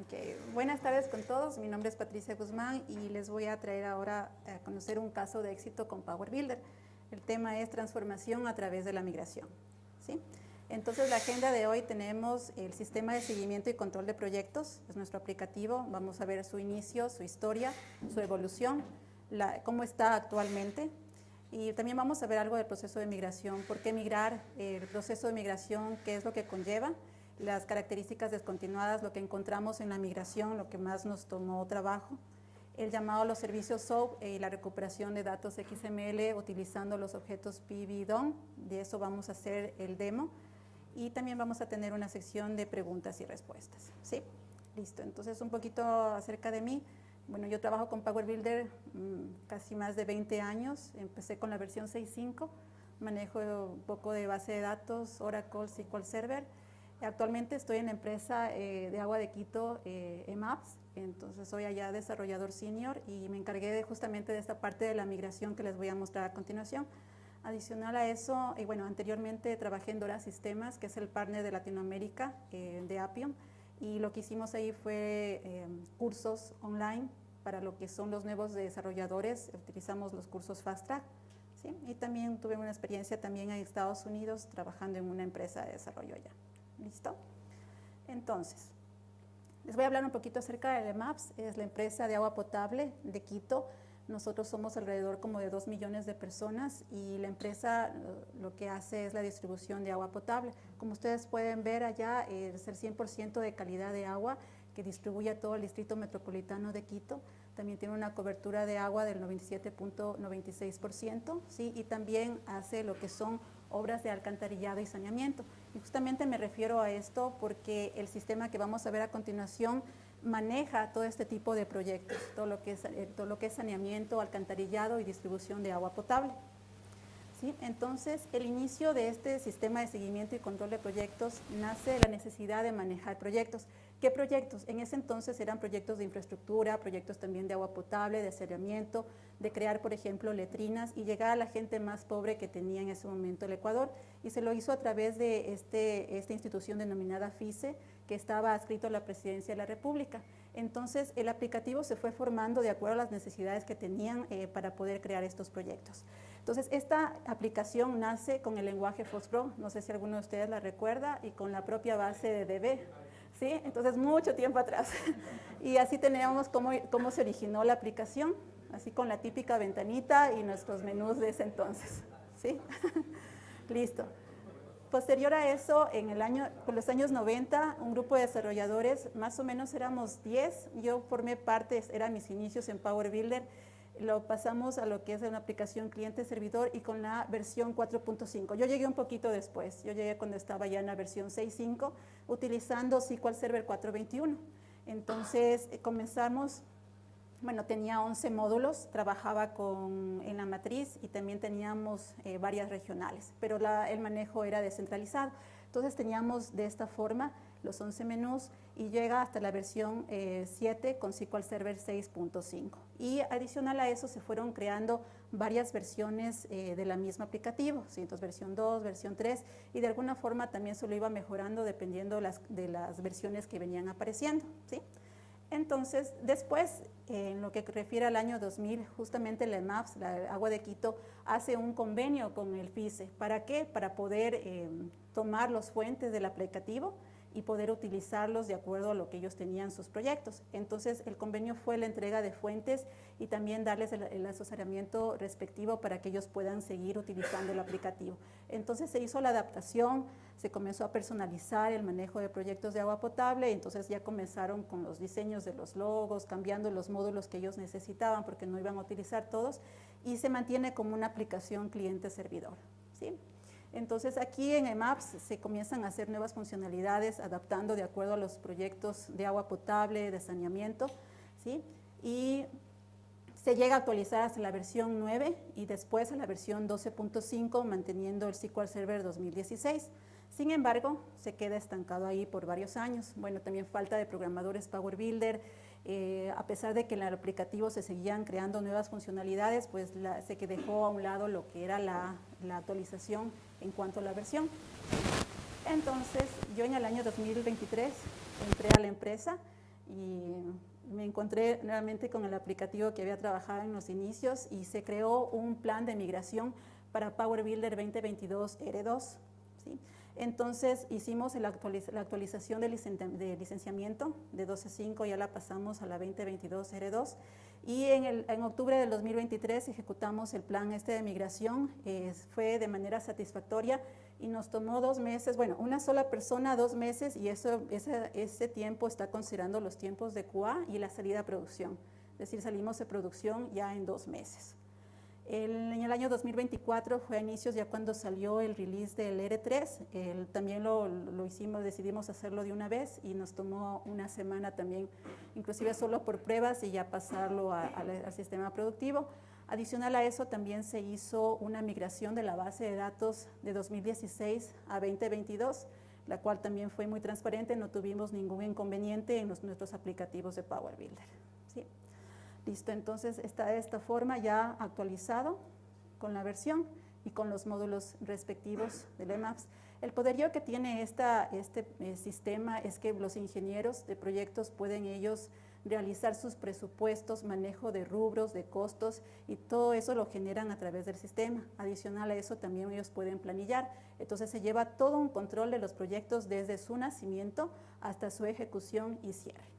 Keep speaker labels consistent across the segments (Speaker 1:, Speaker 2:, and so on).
Speaker 1: Okay. Buenas tardes con todos, mi nombre es Patricia Guzmán y les voy a traer ahora a conocer un caso de éxito con Power Builder. El tema es transformación a través de la migración. ¿Sí? Entonces, la agenda de hoy tenemos el sistema de seguimiento y control de proyectos, es nuestro aplicativo. Vamos a ver su inicio, su historia, su evolución, cómo está actualmente. Y también vamos a ver algo del proceso de migración, por qué migrar, el proceso de migración, qué es lo que conlleva, las características descontinuadas, lo que encontramos en la migración, lo que más nos tomó trabajo, el llamado a los servicios SOAP y la recuperación de datos XML utilizando los objetos PBDOM. De eso vamos a hacer el demo. Y también vamos a tener una sección de preguntas y respuestas. ¿Sí? Listo. Entonces, un poquito acerca de mí. Bueno, yo trabajo con Power Builder casi más de 20 años. Empecé con la versión 6.5. Manejo un poco de base de datos, Oracle, SQL Server. Actualmente estoy en la empresa de Agua de Quito, EMAPS. Entonces, soy allá desarrollador senior y me encargué justamente de esta parte de la migración que les voy a mostrar a continuación. Adicional a eso, bueno, anteriormente trabajé en Dora Sistemas, que es el partner de Latinoamérica de Appium, y lo que hicimos ahí fue cursos online para lo que son los nuevos desarrolladores. Utilizamos los cursos Fast Track, ¿sí? Y también tuve una experiencia también en Estados Unidos trabajando en una empresa de desarrollo allá. ¿Listo? Entonces, les voy a hablar un poquito acerca de EMAPS, es la empresa de agua potable de Quito. Nosotros somos alrededor como de 2 millones de personas y la empresa lo que hace es la distribución de agua potable. Como ustedes pueden ver allá, es el 100% de calidad de agua que distribuye a todo el distrito metropolitano de Quito. También tiene una cobertura de agua del 97.96%, ¿sí? Y también hace lo que son obras de alcantarillado y saneamiento. Y justamente me refiero a esto porque el sistema que vamos a ver a continuación maneja todo este tipo de proyectos, todo lo que es saneamiento, alcantarillado y distribución de agua potable. ¿Sí? Entonces, el inicio de este sistema de seguimiento y control de proyectos nace de la necesidad de manejar proyectos. ¿Qué proyectos? En ese entonces eran proyectos de infraestructura, proyectos también de agua potable, de saneamiento, de crear, por ejemplo, letrinas y llegar a la gente más pobre que tenía en ese momento el Ecuador. Y se lo hizo a través de esta institución denominada FICE, que estaba adscrito a la Presidencia de la República. Entonces, el aplicativo se fue formando de acuerdo a las necesidades que tenían para poder crear estos proyectos. Entonces, esta aplicación nace con el lenguaje FOSPRO, no sé si alguno de ustedes la recuerda, y con la propia base de DB, ¿sí? Entonces, mucho tiempo atrás. Y así teníamos cómo se originó la aplicación, así con la típica ventanita y nuestros menús de ese entonces, ¿sí? Listo. Posterior a eso, por los años 90, un grupo de desarrolladores, más o menos éramos 10, yo formé parte, eran mis inicios en Power Builder, lo pasamos a lo que es una aplicación cliente-servidor y con la versión 4.5. Yo llegué un poquito después, yo llegué cuando estaba ya en la versión 6.5, utilizando SQL Server 4.21. Entonces, comenzamos. Bueno, tenía 11 módulos, trabajaba en la matriz y también teníamos varias regionales, pero el manejo era descentralizado. Entonces teníamos de esta forma los 11 menús y llega hasta la versión 7 con SQL Server 6.5. Y adicional a eso se fueron creando varias versiones de la misma aplicativo, ¿sí? Entonces versión 2, versión 3 y de alguna forma también se lo iba mejorando dependiendo de las versiones que venían apareciendo, ¿sí? Entonces, después, en lo que refiere al año 2000, justamente la EMAPS, la Agua de Quito, hace un convenio con el FICE. ¿Para qué? Para poder tomar los fuentes del aplicativo y poder utilizarlos de acuerdo a lo que ellos tenían en sus proyectos. Entonces, el convenio fue la entrega de fuentes y también darles el asesoramiento respectivo para que ellos puedan seguir utilizando el aplicativo. Entonces, se hizo la adaptación, se comenzó a personalizar el manejo de proyectos de agua potable, entonces ya comenzaron con los diseños de los logos, cambiando los módulos que ellos necesitaban porque no iban a utilizar todos, y se mantiene como una aplicación cliente-servidor, ¿sí? Entonces, aquí en EMAPS se comienzan a hacer nuevas funcionalidades adaptando de acuerdo a los proyectos de agua potable, de saneamiento, ¿sí? Y se llega a actualizar hasta la versión 9 y después a la versión 12.5 manteniendo el SQL Server 2016. Sin embargo, se queda estancado ahí por varios años. Bueno, también falta de programadores Power Builder. A pesar de que en el aplicativo se seguían creando nuevas funcionalidades, pues se dejó a un lado lo que era la actualización en cuanto a la versión. Entonces, yo en el año 2023 entré a la empresa y me encontré nuevamente con el aplicativo que había trabajado en los inicios y se creó un plan de migración para Power Builder 2022 R2. ¿Sí? Entonces hicimos la actualización de licenciamiento de 12.5, ya la pasamos a la 2022 R2 y en octubre del 2023 ejecutamos el plan de migración, fue de manera satisfactoria y nos tomó 2 meses, bueno, una sola persona 2 meses y ese tiempo está considerando los tiempos de QA y la salida a producción, es decir, salimos de producción ya en 2 meses. En el año 2024 fue a inicios ya cuando salió el release del R3, también lo hicimos, decidimos hacerlo de una vez y nos tomó una semana también, inclusive solo por pruebas y ya pasarlo al sistema productivo. Adicional a eso también se hizo una migración de la base de datos de 2016 a 2022, la cual también fue muy transparente, no tuvimos ningún inconveniente en nuestros aplicativos de Power Builder. ¿Sí? Listo, entonces está de esta forma ya actualizado con la versión y con los módulos respectivos del Emaps. El poderío que tiene este sistema es que los ingenieros de proyectos pueden ellos realizar sus presupuestos, manejo de rubros, de costos y todo eso lo generan a través del sistema. Adicional a eso también ellos pueden planillar. Entonces se lleva todo un control de los proyectos desde su nacimiento hasta su ejecución y cierre.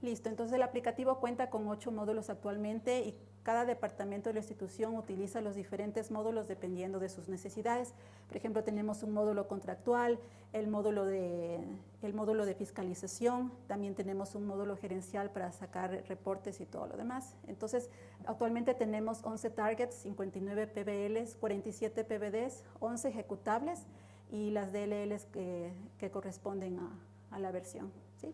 Speaker 1: Listo, entonces el aplicativo cuenta con 8 módulos actualmente y cada departamento de la institución utiliza los diferentes módulos dependiendo de sus necesidades. Por ejemplo, tenemos un módulo contractual, el módulo de fiscalización, también tenemos un módulo gerencial para sacar reportes y todo lo demás. Entonces, actualmente tenemos 11 targets, 59 PBLs, 47 PBDs, 11 ejecutables y las DLLs que corresponden a la versión. ¿Sí?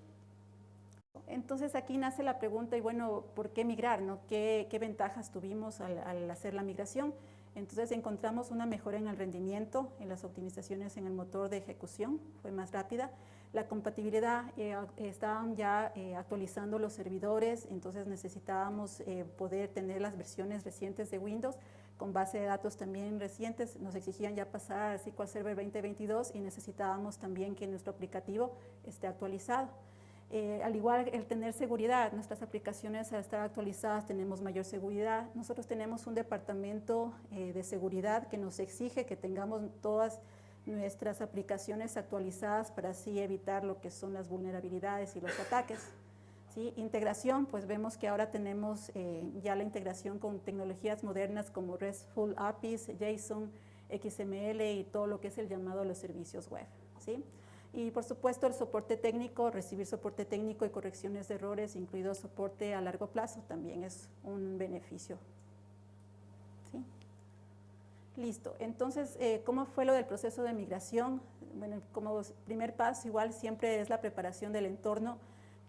Speaker 1: Entonces aquí nace la pregunta, y bueno, ¿por qué migrar? ¿No? ¿Qué ventajas tuvimos al hacer la migración? Entonces encontramos una mejora en el rendimiento, en las optimizaciones en el motor de ejecución, fue más rápida. La compatibilidad, estaban ya actualizando los servidores, entonces necesitábamos poder tener las versiones recientes de Windows con base de datos también recientes, nos exigían ya pasar al SQL Server 2022 y necesitábamos también que nuestro aplicativo esté actualizado. Al igual el tener seguridad, nuestras aplicaciones al estar actualizadas tenemos mayor seguridad. Nosotros tenemos un departamento de seguridad que nos exige que tengamos todas nuestras aplicaciones actualizadas para así evitar lo que son las vulnerabilidades y los ataques. ¿Sí? Integración, pues vemos que ahora tenemos ya la integración con tecnologías modernas como RESTful APIs, JSON, XML y todo lo que es el llamado a los servicios web. ¿Sí? Y por supuesto el soporte técnico, recibir soporte técnico y correcciones de errores, incluido soporte a largo plazo, también es un beneficio. ¿Sí? Listo, entonces, ¿cómo fue lo del proceso de migración? Bueno, como primer paso igual siempre es la preparación del entorno,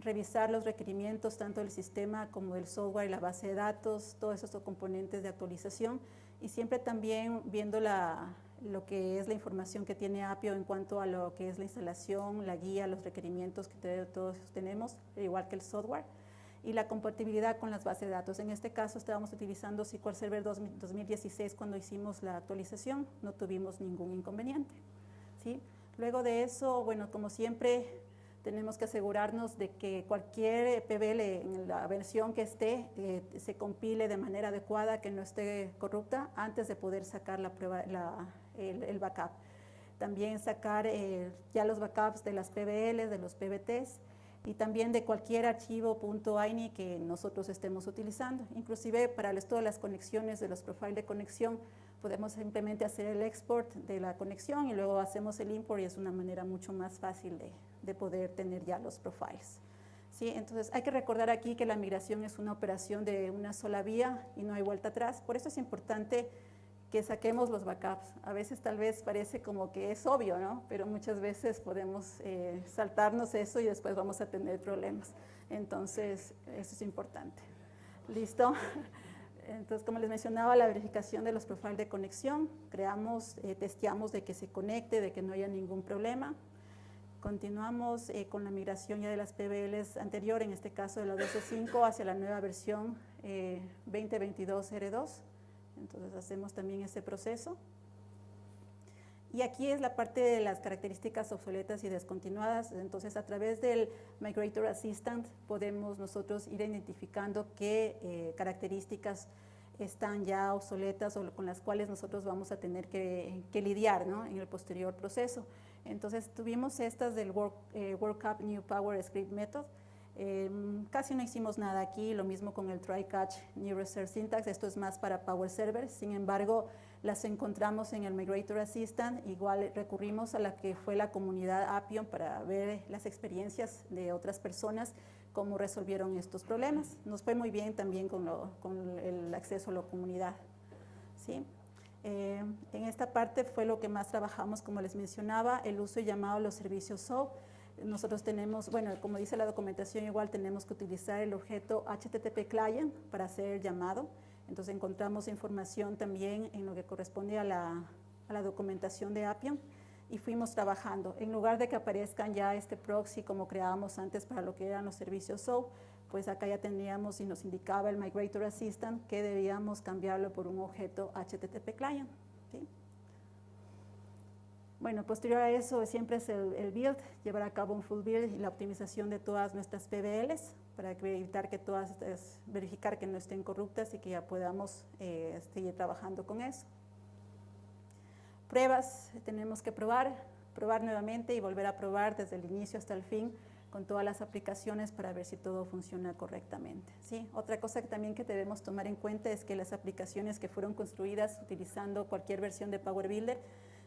Speaker 1: revisar los requerimientos tanto del sistema como del software y la base de datos, todos esos componentes de actualización y siempre también viendo lo que es la información que tiene Appio en cuanto a lo que es la instalación, la guía, los requerimientos que todos tenemos, igual que el software, y la compatibilidad con las bases de datos. En este caso estábamos utilizando SQL Server 2016 cuando hicimos la actualización, no tuvimos ningún inconveniente. ¿Sí? Luego de eso, bueno, como siempre, tenemos que asegurarnos de que cualquier PBL en la versión que esté se compile de manera adecuada, que no esté corrupta, antes de poder sacar la prueba, el backup. También sacar ya los backups de las PBLs, de los PBTs y también de cualquier archivo .ini que nosotros estemos utilizando. Inclusive para esto de las conexiones, de los profiles de conexión, podemos simplemente hacer el export de la conexión y luego hacemos el import y es una manera mucho más fácil de poder tener ya los profiles. ¿Sí? Entonces hay que recordar aquí que la migración es una operación de una sola vía y no hay vuelta atrás, por eso es importante que saquemos los backups. A veces tal vez parece como que es obvio, ¿no? Pero muchas veces podemos saltarnos eso y después vamos a tener problemas. Entonces, eso es importante. ¿Listo? Entonces, como les mencionaba, la verificación de los profiles de conexión. Testeamos de que se conecte, de que no haya ningún problema. Continuamos con la migración ya de las PBLs anterior, en este caso de la 12.5 hacia la nueva versión 2022 R2. Entonces hacemos también ese proceso. Y aquí es la parte de las características obsoletas y descontinuadas. Entonces, a través del Migrator Assistant podemos nosotros ir identificando qué características están ya obsoletas o con las cuales nosotros vamos a tener que lidiar, ¿no?, en el posterior proceso. Entonces, tuvimos estas del Workup New Power Script Method. Casi no hicimos nada aquí, lo mismo con el Try Catch New Reserve Syntax. Esto es más para Power Server. Sin embargo, las encontramos en el Migrator Assistant. Igual recurrimos a la que fue la comunidad Appium para ver las experiencias de otras personas, cómo resolvieron estos problemas. Nos fue muy bien también con el acceso a la comunidad, ¿sí? En esta parte fue lo que más trabajamos, como les mencionaba, el uso y llamado a los servicios SOAP. Nosotros tenemos, bueno, como dice la documentación, igual tenemos que utilizar el objeto HTTP Client para hacer el llamado. Entonces encontramos información también en lo que corresponde a la documentación de Appium y fuimos trabajando. En lugar de que aparezcan ya este proxy como creábamos antes para lo que eran los servicios SOAP, pues acá ya tendríamos y nos indicaba el Migrator Assistant que debíamos cambiarlo por un objeto HTTP Client, ¿sí? Bueno, posterior a eso siempre es el build, llevar a cabo un full build y la optimización de todas nuestras PBLs para evitar que todas, verificar que no estén corruptas y que ya podamos seguir trabajando con eso. Pruebas, tenemos que probar nuevamente y volver a probar desde el inicio hasta el fin con todas las aplicaciones para ver si todo funciona correctamente, ¿sí? Otra cosa que también que debemos tomar en cuenta es que las aplicaciones que fueron construidas utilizando cualquier versión de Power Builder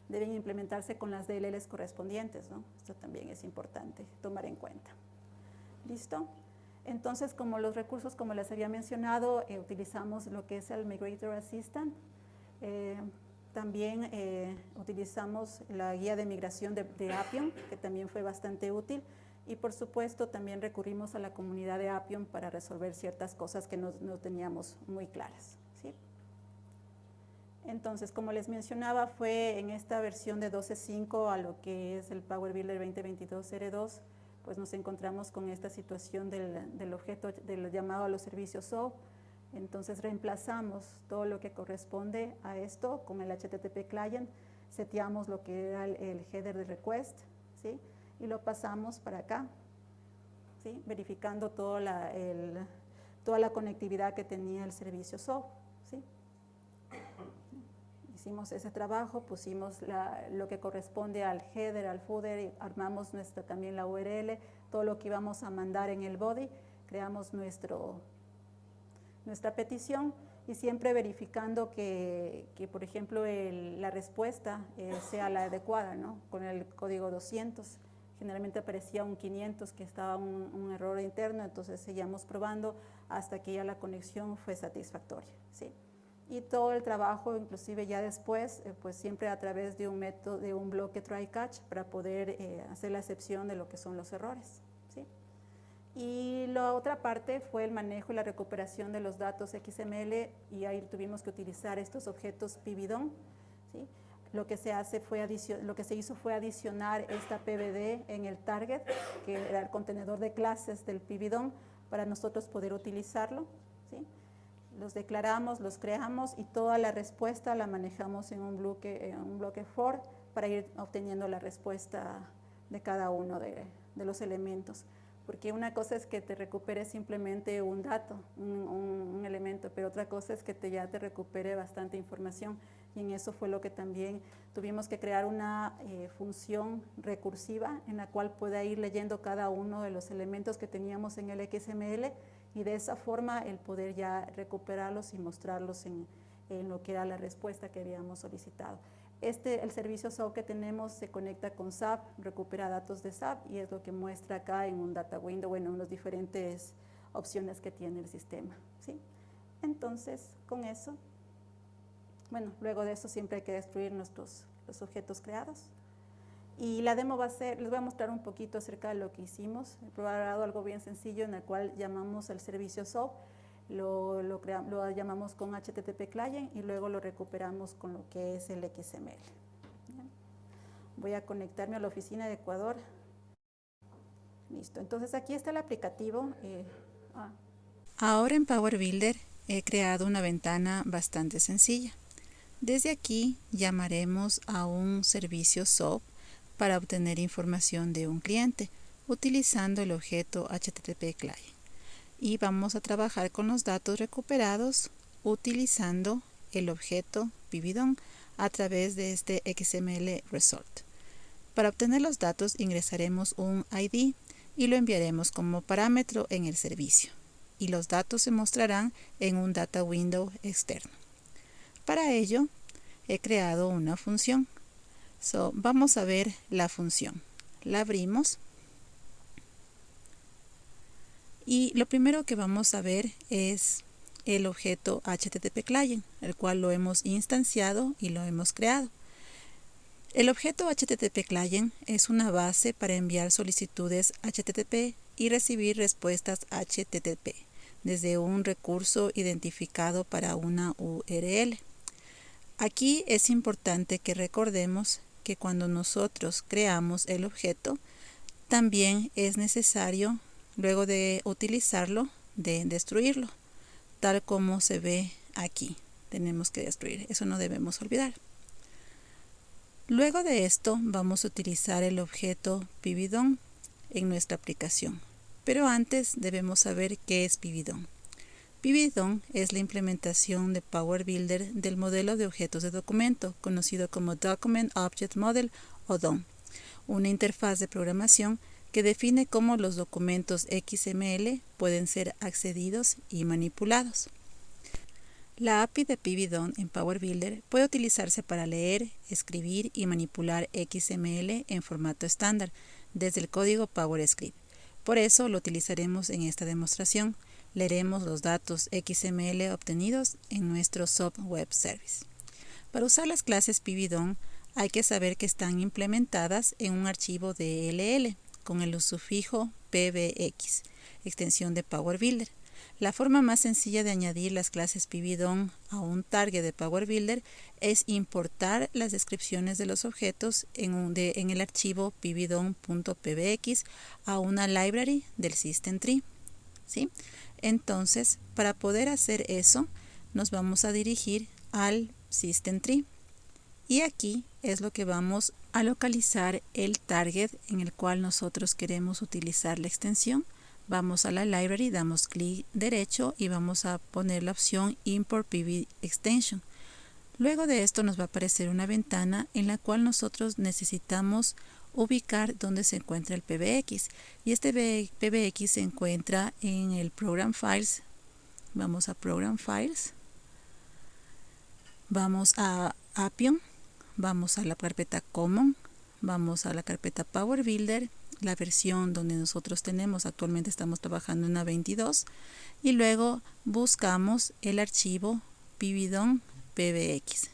Speaker 1: deben implementarse con las DLLs correspondientes, ¿no? Esto también es importante tomar en cuenta. ¿Listo? Entonces, como los recursos, como les había mencionado, utilizamos lo que es el Migrator Assistant. También utilizamos la guía de migración de Appium, que también fue bastante útil. Y por supuesto, también recurrimos a la comunidad de Appium para resolver ciertas cosas que no teníamos muy claras, ¿sí? Entonces, como les mencionaba, fue en esta versión de 12.5 a lo que es el Power Builder 2022 R2, pues nos encontramos con esta situación del objeto, del llamado a los servicios SOAP. Entonces reemplazamos todo lo que corresponde a esto con el HTTP Client, seteamos lo que era el header de request, ¿sí? Y lo pasamos para acá, ¿sí? Verificando toda la conectividad que tenía el servicio SOAP, ¿sí? Hicimos ese trabajo, pusimos lo que corresponde al header, al footer, y armamos también la URL, todo lo que íbamos a mandar en el body, creamos nuestra petición y siempre verificando que por ejemplo, la respuesta sea la adecuada, ¿no? Con el código 200. Generalmente aparecía un 500 que estaba un error interno, entonces seguíamos probando hasta que ya la conexión fue satisfactoria, ¿sí? Y todo el trabajo, inclusive ya después, pues siempre a través de un método, de un bloque try catch para poder hacer la excepción de lo que son los errores, ¿sí? Y la otra parte fue el manejo y la recuperación de los datos XML y ahí tuvimos que utilizar estos objetos PBDOM, ¿sí? Lo que se hizo fue adicionar esta PBD en el target, que era el contenedor de clases del PBDOM, para nosotros poder utilizarlo, ¿sí? Los declaramos, los creamos y toda la respuesta la manejamos en un bloque for para ir obteniendo la respuesta de cada uno de los elementos. Porque una cosa es que te recupere simplemente un dato, un elemento, pero otra cosa es que ya te recupere bastante información. Y en eso fue lo que también tuvimos que crear una función recursiva en la cual pueda ir leyendo cada uno de los elementos que teníamos en el XML y de esa forma el poder ya recuperarlos y mostrarlos en lo que era la respuesta que habíamos solicitado. El servicio SOAP que tenemos se conecta con SAP, recupera datos de SAP y es lo que muestra acá en un data window, bueno, en las diferentes opciones que tiene el sistema, ¿sí? Entonces, con eso, bueno, luego de eso siempre hay que destruir los objetos creados. Y la demo va a ser, les voy a mostrar un poquito acerca de lo que hicimos. He probado algo bien sencillo en el cual llamamos el servicio SOAP, lo llamamos con HTTP Client y luego lo recuperamos con lo que es el XML. ¿Bien? Voy a conectarme a la oficina de Ecuador. Listo, entonces aquí está el aplicativo. Ahora en Power Builder he creado una ventana bastante sencilla.
Speaker 2: Desde aquí llamaremos a un servicio SOAP para obtener información de un cliente utilizando el objeto HTTP Client. Y vamos a trabajar con los datos recuperados utilizando el objeto Pibidon a través de este XML Result. Para obtener los datos ingresaremos un ID y lo enviaremos como parámetro en el servicio. Y los datos se mostrarán en un data window externo. Para ello, he creado una función. Vamos a ver la función. La abrimos. Y lo primero que vamos a ver es el objeto HTTP Client, el cual lo hemos instanciado y lo hemos creado. El objeto HTTP Client es una base para enviar solicitudes HTTP y recibir respuestas HTTP desde un recurso identificado para una URL. Aquí es importante que recordemos que cuando nosotros creamos el objeto, también es necesario, luego de utilizarlo, de destruirlo, tal como se ve aquí. Tenemos que destruir, eso no debemos olvidar. Luego de esto vamos a utilizar el objeto Pibidon en nuestra aplicación, pero antes debemos saber qué es Pibidon. Pibidon es la implementación de Power Builder del modelo de objetos de documento, conocido como Document Object Model o DOM, una interfaz de programación que define cómo los documentos XML pueden ser accedidos y manipulados. La API de Pibidon en Power Builder puede utilizarse para leer, escribir y manipular XML en formato estándar desde el código PowerScript. Por eso lo utilizaremos en esta demostración. Leeremos los datos XML obtenidos en nuestro SOAP Web Service. Para usar las clases Pibidon hay que saber que están implementadas en un archivo DLL con el sufijo PBX, extensión de Power Builder. La forma más sencilla de añadir las clases Pibidon a un target de Power Builder es importar las descripciones de los objetos en el archivo pibidon.pbx a una library del System Tree. ¿Sí? Entonces, para poder hacer eso, nos vamos a dirigir al System Tree. Y aquí es lo que vamos a localizar el target en el cual nosotros queremos utilizar la extensión. Vamos a la library, damos clic derecho y vamos a poner la opción Import PB Extension. Luego de esto nos va a aparecer una ventana en la cual nosotros necesitamos ubicar dónde se encuentra el PBX. Y este PBX se encuentra en el Program Files. Vamos a Program Files. Vamos a Appium. Vamos a la carpeta Common. Vamos a la carpeta Power Builder. La versión donde nosotros tenemos, actualmente estamos trabajando en la 22. Y luego buscamos el archivo Pibidon PBX.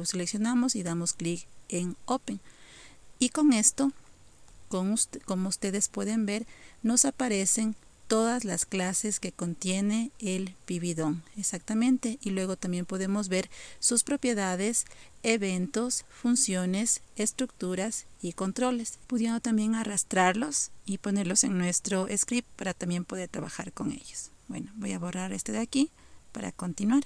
Speaker 2: Seleccionamos y damos clic en Open. Y con esto, como ustedes pueden ver, nos aparecen todas las clases que contiene el Pibidon, exactamente. Y luego también podemos ver sus propiedades, eventos, funciones, estructuras y controles, pudiendo también arrastrarlos y ponerlos en nuestro script para también poder trabajar con ellos. Bueno, voy a borrar este de aquí para continuar.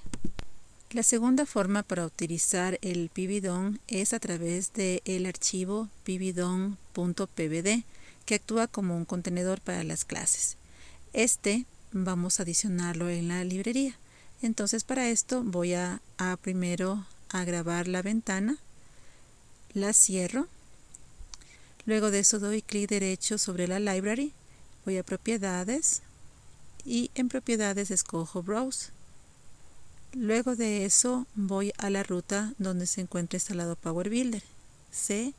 Speaker 2: La segunda forma para utilizar el Pibidon es a través del archivo pibidon.pbd, que actúa como un contenedor para las clases. Vamos a adicionarlo en la librería. Entonces, para esto voy a primero a grabar la ventana, la cierro. Luego de eso doy clic derecho sobre la library, voy a propiedades y en propiedades escojo Browse. Luego de eso voy a la ruta donde se encuentra instalado Power Builder. C,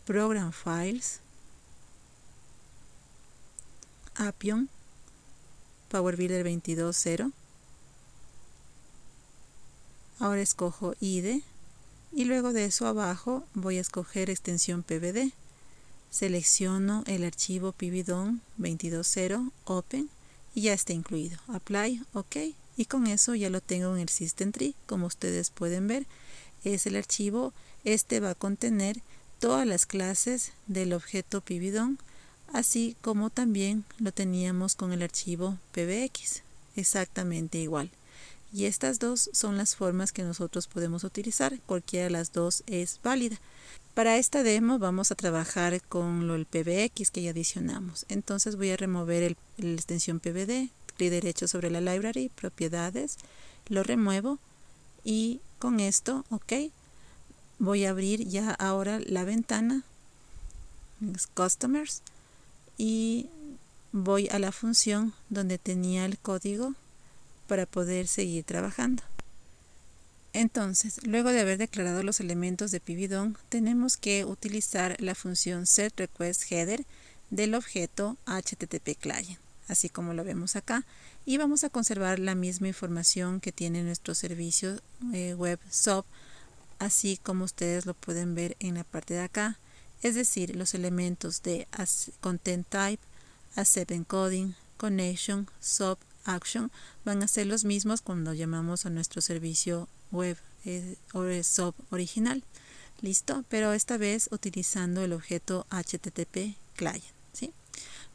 Speaker 2: Program Files, Appium, Power Builder 22.0. Ahora escojo IDE y luego de eso abajo voy a escoger extensión PBD. Selecciono el archivo Pibidon 22.0 Open y ya está incluido. Apply, OK. Y con eso ya lo tengo en el System Tree. Como ustedes pueden ver, es el archivo. Va a contener todas las clases del objeto Pibidon, así como también lo teníamos con el archivo PBX. Exactamente igual. Y estas dos son las formas que nosotros podemos utilizar. Cualquiera de las dos es válida. Para esta demo vamos a trabajar con el PBX que ya adicionamos. Entonces voy a remover la extensión PBD, clic derecho sobre la library, propiedades, lo remuevo y con esto, ok, voy a abrir ya ahora la ventana, Customers, y voy a la función donde tenía el código para poder seguir trabajando. Entonces, luego de haber declarado los elementos de Pibidon, tenemos que utilizar la función setRequestHeader del objeto HTTP Client, así como lo vemos acá, y vamos a conservar la misma información que tiene nuestro servicio web SOAP, así como ustedes lo pueden ver en la parte de acá, es decir, los elementos de Content Type, Accept Encoding, Connection, SOAP, Action van a ser los mismos cuando llamamos a nuestro servicio web SOAP original. Listo, pero esta vez utilizando el objeto HTTP Client, ¿sí?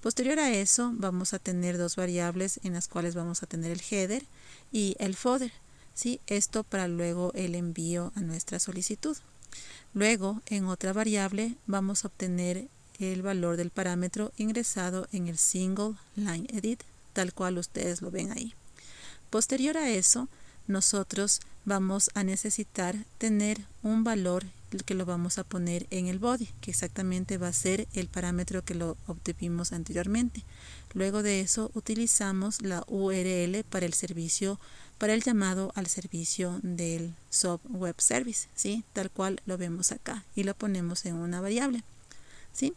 Speaker 2: Posterior a eso vamos a tener dos variables en las cuales vamos a tener el header y el footer, ¿sí? Esto para luego el envío a nuestra solicitud. Luego en otra variable vamos a obtener el valor del parámetro ingresado en el single line edit, tal cual ustedes lo ven ahí. Posterior a eso, nosotros vamos a necesitar tener un valor que lo vamos a poner en el body, que exactamente va a ser el parámetro que lo obtuvimos anteriormente. Luego de eso utilizamos la URL para el servicio, para el llamado al servicio del SOAP Web Service, ¿sí? Tal cual lo vemos acá y lo ponemos en una variable, ¿sí?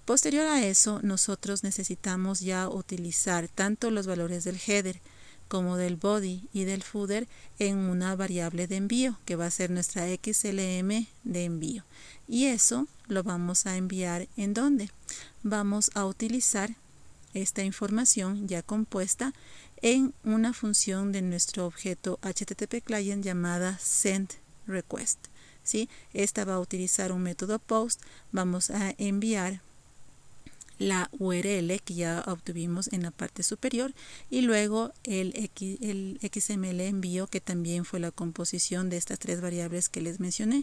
Speaker 2: Posterior a eso, nosotros necesitamos ya utilizar tanto los valores del header como del body y del footer en una variable de envío que va a ser nuestra XLM de envío, y eso lo vamos a enviar en donde vamos a utilizar esta información ya compuesta en una función de nuestro objeto HTTP Client llamada sendRequest, ¿sí? Esta va a utilizar un método post, vamos a enviar la URL que ya obtuvimos en la parte superior y luego el XML envío, que también fue la composición de estas tres variables que les mencioné.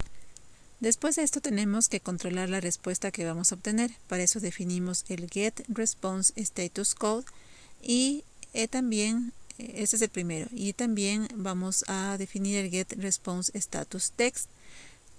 Speaker 2: Después de esto tenemos que controlar la respuesta que vamos a obtener. Para eso definimos el getResponseStatusCode y también, este es el primero, y también vamos a definir el getResponseStatusText.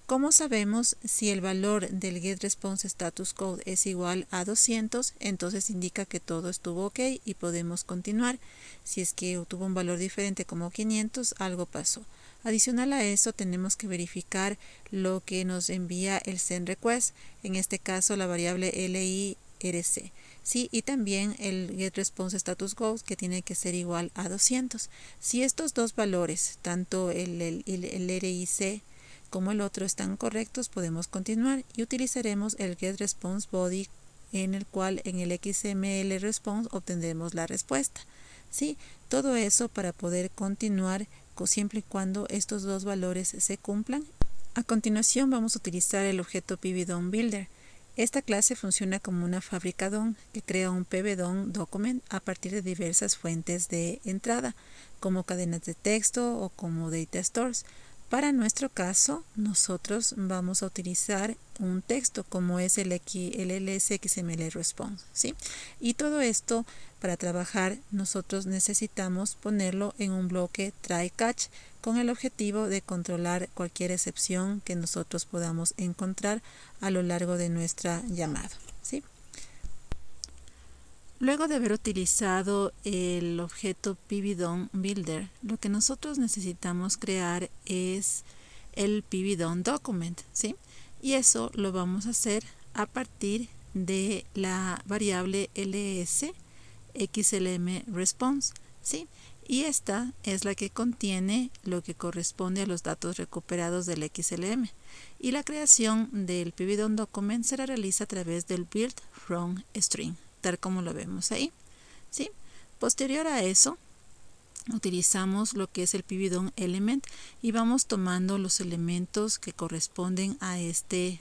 Speaker 2: ¿Cómo sabemos si el valor del getResponseStatusCode es igual a 200? Entonces indica que todo estuvo ok y podemos continuar. Si es que tuvo un valor diferente como 500, algo pasó. Adicional a eso, tenemos que verificar lo que nos envía el sendRequest, en este caso la variable LIRC, ¿sí? Y también el getResponseStatusCode, que tiene que ser igual a 200. Si estos dos valores, tanto el LIRC como el otro, están correctos, podemos continuar y utilizaremos el getResponseBody, en el cual en el XML response obtendremos la respuesta, ¿sí? Todo eso para poder continuar siempre y cuando estos dos valores se cumplan. A continuación vamos a utilizar el objeto Pibidon Builder. Esta clase funciona como una fábrica DOM que crea un Pibidon document a partir de diversas fuentes de entrada, como cadenas de texto o como data stores. Para nuestro caso, nosotros vamos a utilizar un texto como es el LS-XML response, ¿sí? Y todo esto, para trabajar, nosotros necesitamos ponerlo en un bloque try-catch con el objetivo de controlar cualquier excepción que nosotros podamos encontrar a lo largo de nuestra llamada, ¿sí? Luego de haber utilizado el objeto Pibidon Builder, lo que nosotros necesitamos crear es el Pibidon Document, ¿sí? Y eso lo vamos a hacer a partir de la variable LS-XLM-Response, ¿sí? Y esta es la que contiene lo que corresponde a los datos recuperados del XLM. Y la creación del Pibidon Document se realiza a través del Build From String, tal como lo vemos ahí, ¿sí? Posterior a eso, utilizamos lo que es el Pibidon Element y vamos tomando los elementos que corresponden a este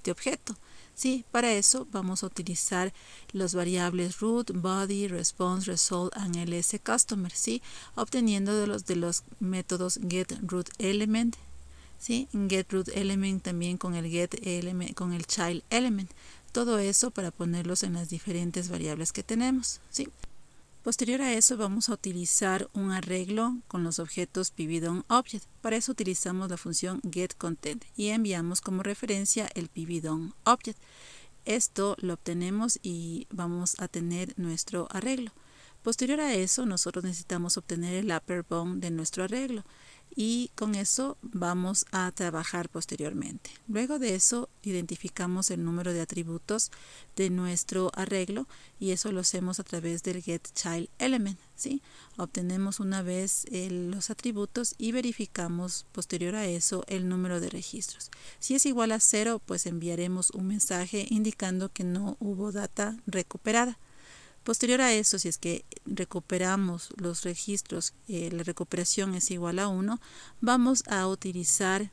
Speaker 2: objeto, Sí, para eso vamos a utilizar los variables root, body, response, result and ls customer, ¿sí? Obteniendo de los métodos getRootElement, ¿sí? GetRootElement también con el getElement, con el childElement. Todo eso para ponerlos en las diferentes variables que tenemos, ¿sí? Posterior a eso vamos a utilizar un arreglo con los objetos PyBidonObject. Para eso utilizamos la función getContent y enviamos como referencia el PyBidonObject. Esto lo obtenemos y vamos a tener nuestro arreglo. Posterior a eso nosotros necesitamos obtener el upper bound de nuestro arreglo y con eso vamos a trabajar posteriormente. Luego de eso identificamos el número de atributos de nuestro arreglo y eso lo hacemos a través del getChildElement, ¿sí? Obtenemos una vez los atributos y verificamos posterior a eso el número de registros. Si es igual a 0, pues enviaremos un mensaje indicando que no hubo data recuperada. Posterior a eso, si es que recuperamos los registros, la recuperación es igual a 1, vamos a utilizar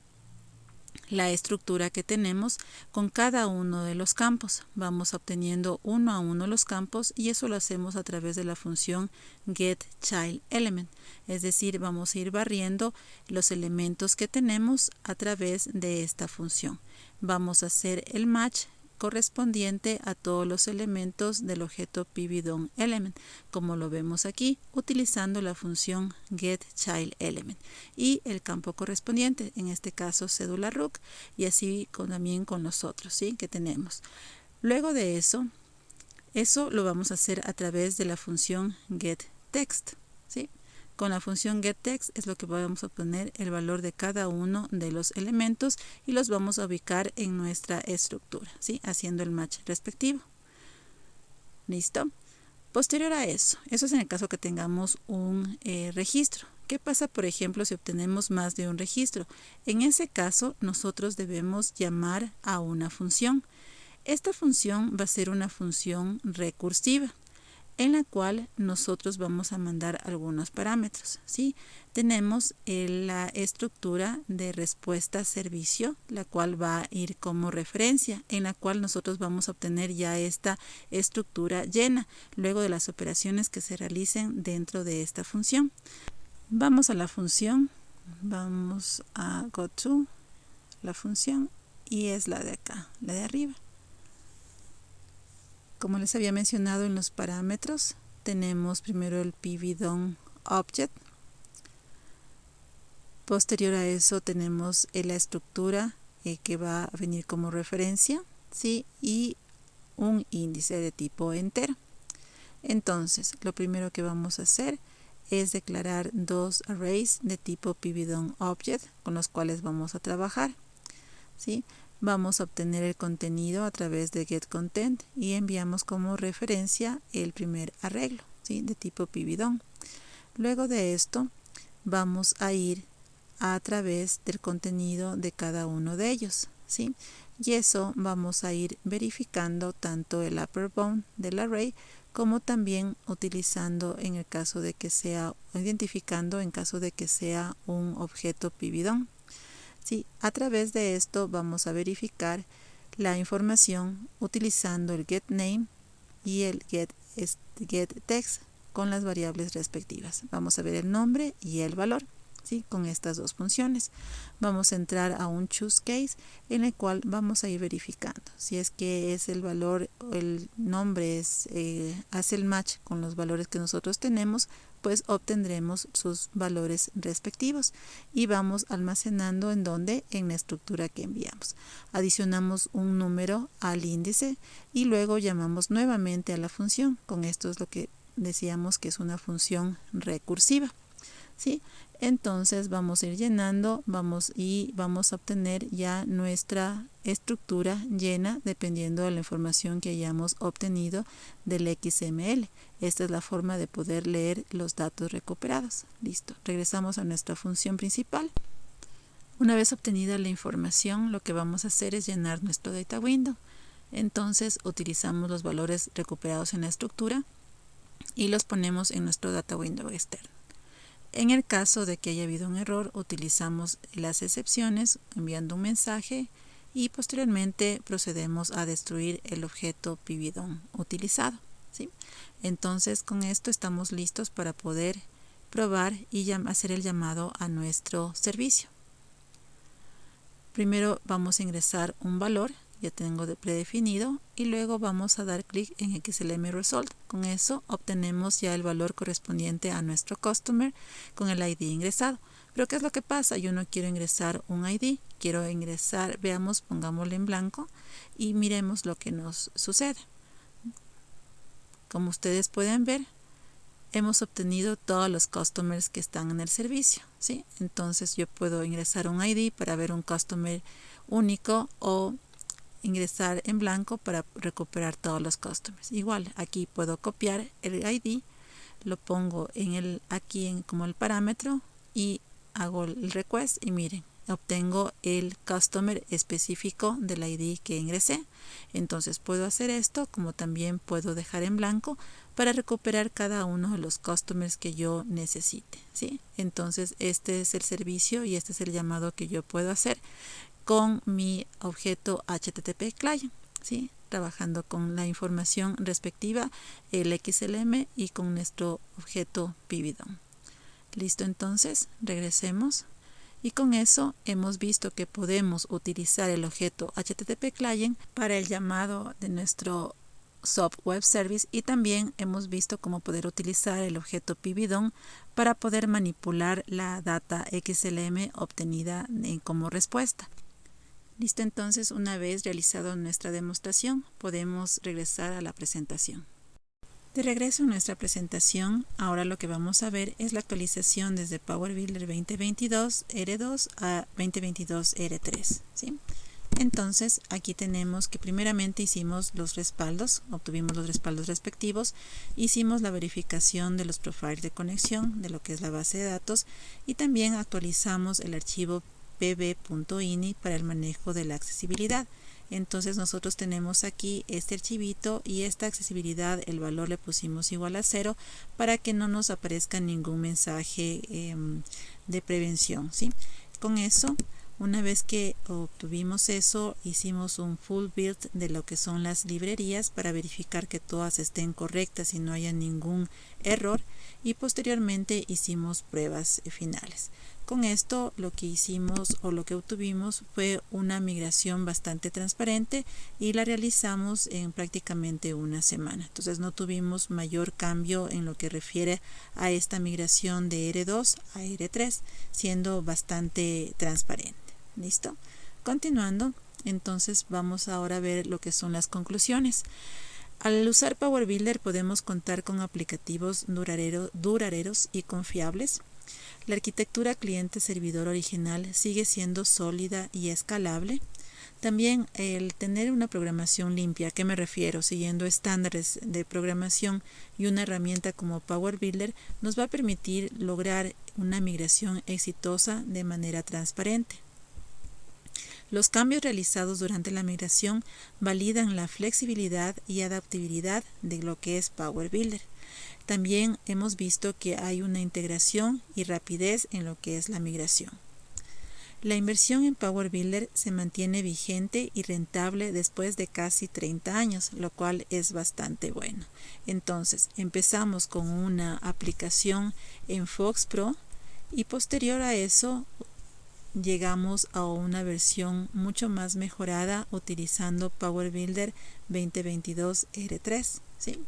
Speaker 2: la estructura que tenemos con cada uno de los campos. Vamos obteniendo uno a uno los campos y eso lo hacemos a través de la función getChildElement. Es decir, vamos a ir barriendo los elementos que tenemos a través de esta función. Vamos a hacer el match correspondiente a todos los elementos del objeto PyBidonElement, como lo vemos aquí, utilizando la función getChildElement y el campo correspondiente, en este caso cédula RUC, y así también con los otros, ¿sí?, que tenemos. Luego de eso lo vamos a hacer a través de la función getText, ¿sí? Con la función getText es lo que podemos obtener el valor de cada uno de los elementos y los vamos a ubicar en nuestra estructura, ¿sí?, haciendo el match respectivo. ¿Listo? Posterior a eso es en el caso que tengamos un registro. ¿Qué pasa, por ejemplo, si obtenemos más de un registro? En ese caso, nosotros debemos llamar a una función. Esta función va a ser una función recursiva, en la cual nosotros vamos a mandar algunos parámetros, ¿sí? Tenemos la estructura de respuesta servicio, la cual va a ir como referencia, en la cual nosotros vamos a obtener ya esta estructura llena, luego de las operaciones que se realicen dentro de esta función. Vamos a la función, vamos a go to la función y es la de acá, la de arriba. Como les había mencionado en los parámetros, tenemos primero el PyBidonObject. Posterior a eso tenemos la estructura que va a venir como referencia, ¿sí?, y un índice de tipo entero. Entonces, lo primero que vamos a hacer es declarar dos arrays de tipo PyBidonObject con los cuales vamos a trabajar, ¿sí? Vamos a obtener el contenido a través de getContent y enviamos como referencia el primer arreglo, ¿sí?, de tipo PyBidon. Luego de esto vamos a ir a través del contenido de cada uno de ellos, ¿sí? Y eso vamos a ir verificando tanto el upper bound del array como también utilizando en el caso de que sea, identificando en caso de que sea un objeto PyBidon. Sí, a través de esto vamos a verificar la información utilizando el getName y el getText con las variables respectivas. Vamos a ver el nombre y el valor, ¿sí?, con estas dos funciones. Vamos a entrar a un choseCase en el cual vamos a ir verificando si es que es el valor, el nombre hace el match con los valores que nosotros tenemos, pues obtendremos sus valores respectivos y vamos almacenando en donde, en la estructura que enviamos. Adicionamos un número al índice y luego llamamos nuevamente a la función. Con esto es lo que decíamos que es una función recursiva, ¿sí? Entonces vamos a ir llenando, vamos a obtener ya nuestra estructura llena dependiendo de la información que hayamos obtenido del XML. Esta es la forma de poder leer los datos recuperados. Listo, regresamos a nuestra función principal. Una vez obtenida la información, lo que vamos a hacer es llenar nuestro data window. Entonces utilizamos los valores recuperados en la estructura y los ponemos en nuestro data window externo. En el caso de que haya habido un error, utilizamos las excepciones enviando un mensaje y posteriormente procedemos a destruir el objeto PVDOM utilizado, ¿sí? Entonces con esto estamos listos para poder probar y hacer el llamado a nuestro servicio. Primero vamos a ingresar un valor, ya tengo predefinido, y luego vamos a dar clic en XLM Result. Con eso obtenemos ya el valor correspondiente a nuestro customer con el ID ingresado. Pero ¿qué es lo que pasa? Yo no quiero ingresar un ID, quiero ingresar, veamos, pongámosle en blanco y miremos lo que nos sucede. Como ustedes pueden ver, hemos obtenido todos los customers que están en el servicio, ¿sí? Entonces yo puedo ingresar un ID para ver un customer único o ingresar en blanco para recuperar todos los customers. Igual aquí puedo copiar el ID, lo pongo como el parámetro y hago el request y miren, obtengo el customer específico del ID que ingresé. Entonces puedo hacer esto, como también puedo dejar en blanco para recuperar cada uno de los customers que yo necesite, ¿sí? Entonces este es el servicio y este es el llamado que yo puedo hacer con mi objeto HTTP client, ¿sí? Trabajando con la información respectiva, el XLM y con nuestro objeto PVDOM. Listo, entonces regresemos y con eso hemos visto que podemos utilizar el objeto HTTP client para el llamado de nuestro SOAP Web Service, y también hemos visto cómo poder utilizar el objeto PVDOM para poder manipular la data XLM obtenida como respuesta. Listo, entonces una vez realizado nuestra demostración podemos regresar a la presentación. De regreso a nuestra presentación, ahora lo que vamos a ver es la actualización desde Power Builder 2022 R2 a 2022 R3, ¿sí? Entonces aquí tenemos que primeramente hicimos los respaldos, obtuvimos los respaldos respectivos, hicimos la verificación de los profiles de conexión de lo que es la base de datos y también actualizamos el archivo pb.ini para el manejo de la accesibilidad. Entonces nosotros tenemos aquí este archivito y esta accesibilidad, el valor le pusimos igual a 0 para que no nos aparezca ningún mensaje de prevención, ¿sí? Con eso, una vez que obtuvimos eso, hicimos un full build de lo que son las librerías para verificar que todas estén correctas y no haya ningún error, y posteriormente hicimos pruebas finales. Con esto lo que hicimos o lo que obtuvimos fue una migración bastante transparente y la realizamos en prácticamente una semana. Entonces no tuvimos mayor cambio en lo que refiere a esta migración de R2 a R3, siendo bastante transparente. ¿Listo? Continuando, entonces vamos ahora a ver lo que son las conclusiones. Al usar Power Builder podemos contar con aplicativos duraderos y confiables. La arquitectura cliente-servidor original sigue siendo sólida y escalable. También el tener una programación limpia, ¿a qué me refiero? Siguiendo estándares de programación y una herramienta como Power Builder nos va a permitir lograr una migración exitosa de manera transparente. Los cambios realizados durante la migración validan la flexibilidad y adaptabilidad de lo que es Power Builder. También hemos visto que hay una integración y rapidez en lo que es la migración. La inversión en Power Builder se mantiene vigente y rentable después de casi 30 años, lo cual es bastante bueno. Entonces, empezamos con una aplicación en FoxPro y posterior a eso llegamos a una versión mucho más mejorada utilizando Power Builder 2022 R3, ¿sí?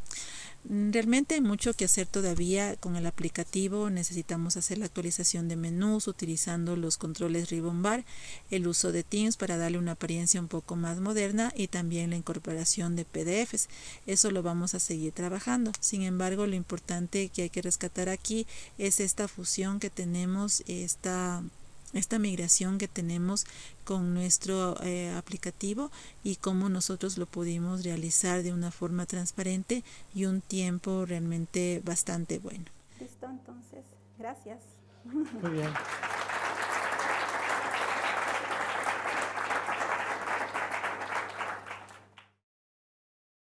Speaker 2: Realmente hay mucho que hacer todavía con el aplicativo. Necesitamos hacer la actualización de menús utilizando los controles Ribbon Bar, el uso de Teams para darle una apariencia un poco más moderna y también la incorporación de PDFs. Eso lo vamos a seguir trabajando. Sin embargo, lo importante que hay que rescatar aquí es esta fusión que tenemos, esta migración que tenemos con nuestro aplicativo y cómo nosotros lo pudimos realizar de una forma transparente y un tiempo realmente bastante bueno.
Speaker 1: Listo, entonces, gracias.
Speaker 3: Muy bien.